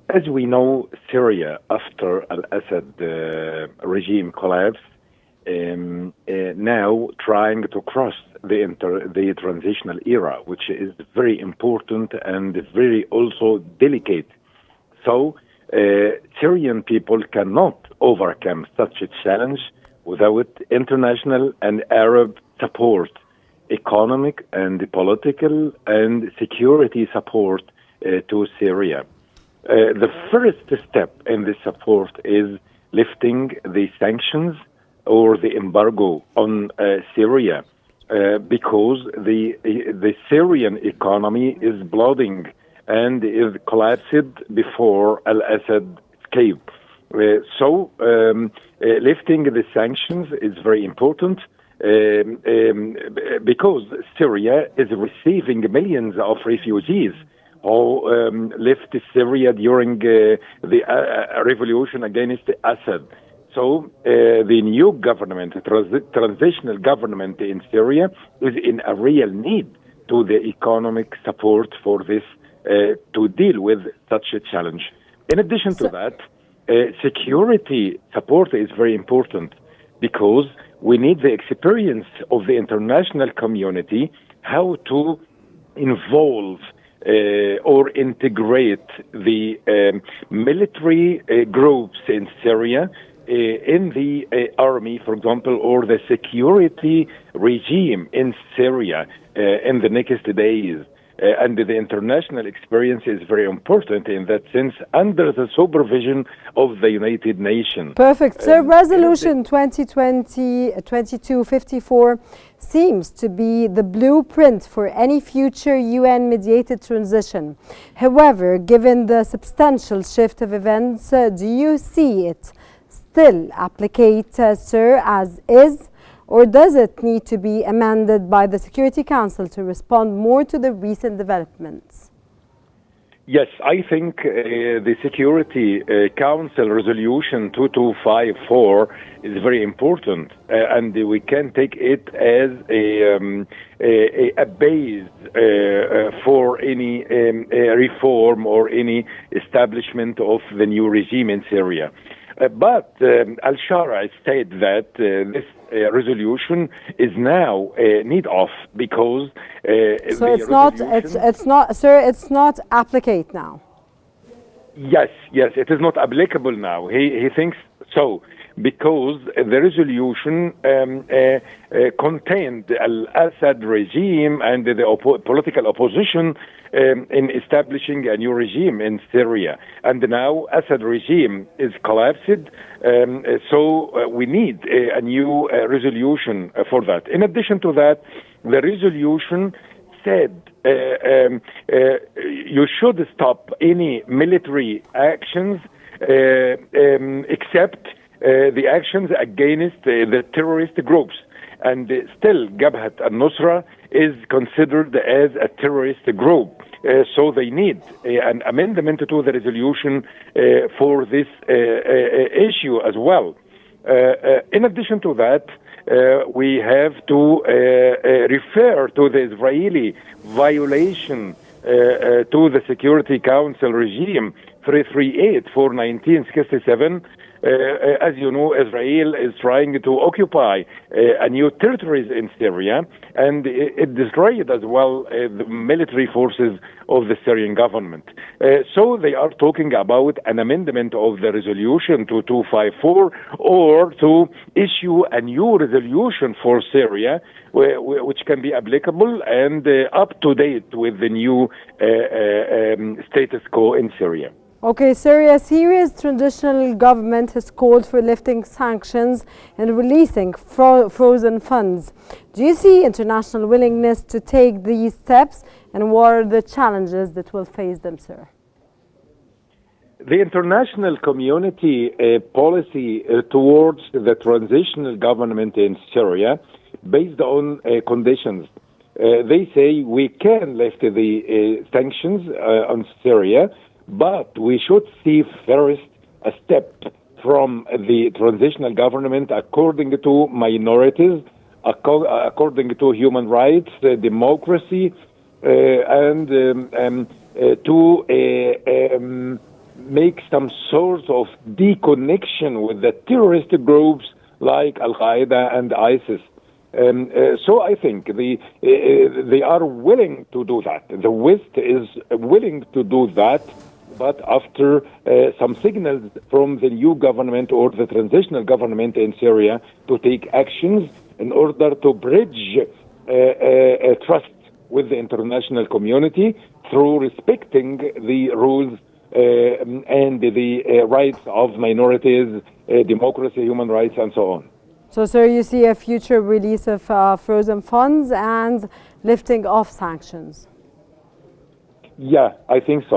As we know, Syria, after al-Assad regime collapse, now trying to cross the transitional era, which is very important and very also delicate. So Syrian people cannot overcome such a challenge without international and Arab support, economic and political and security support to Syria. The first step in this support is lifting the sanctions or the embargo on Syria, because the Syrian economy is blooding and is collapsed before al-Assad escape. So lifting the sanctions is very important, because Syria is receiving millions of refugees who left Syria during the revolution against Assad. So the new government, transitional government in Syria, is in a real need to the economic support for this to deal with such a challenge. In addition to that, security support is very important, because we need the experience of the international community how to involve or integrate the military groups in Syria in the army, for example, or the security regime in Syria in the next days. And the international experience is very important in that sense, under the supervision of the United Nations. Perfect. So Resolution 2020-2254 seems to be the blueprint for any future UN-mediated transition. However, given the substantial shift of events, do you see it still applicate, sir, as is? Or does it need to be amended by the Security Council to respond more to the recent developments? Yes, I think the Security Council Resolution 2254 is very important, and we can take it as a base for any reform or any establishment of the new regime in Syria. But Al-Shara said that this resolution is now need of, because so it's not, sir, it's not applicate now. Yes, it is not applicable now. He thinks so, because the resolution contained the al-Assad regime and the political opposition in establishing a new regime in Syria. And now Assad regime is collapsed, so we need a new resolution for that. In addition to that, the resolution said you should stop any military actions except the actions against the terrorist groups. And still, Jabhat al-Nusra is considered as a terrorist group. So they need an amendment to the resolution for this issue as well. In addition to that, we have to refer to the Israeli violation to the Security Council regime 338 for 1967. As you know, Israel is trying to occupy a new territories in Syria, and it destroyed as well the military forces of the Syrian government. So they are talking about an amendment of the resolution to 254, or to issue a new resolution for Syria, which can be applicable and up to date with the new status quo in Syria. Okay, Syria's transitional government has called for lifting sanctions and releasing frozen funds. Do you see international willingness to take these steps, and what are the challenges that will face them, sir? The international community policy towards the transitional government in Syria, based on conditions. They say we can lift the sanctions on Syria, but we should see first a step from the transitional government according to minorities, according to human rights, democracy, and to make some sort of deconnection with the terrorist groups like Al-Qaeda and ISIS. So I think they are willing to do that. The West is willing to do that, but after some signals from the new government or the transitional government in Syria to take actions in order to bridge trust with the international community through respecting the rules and the rights of minorities, democracy, human rights, and so on. So, sir, you see a future release of frozen funds and lifting of sanctions? Yeah, I think so.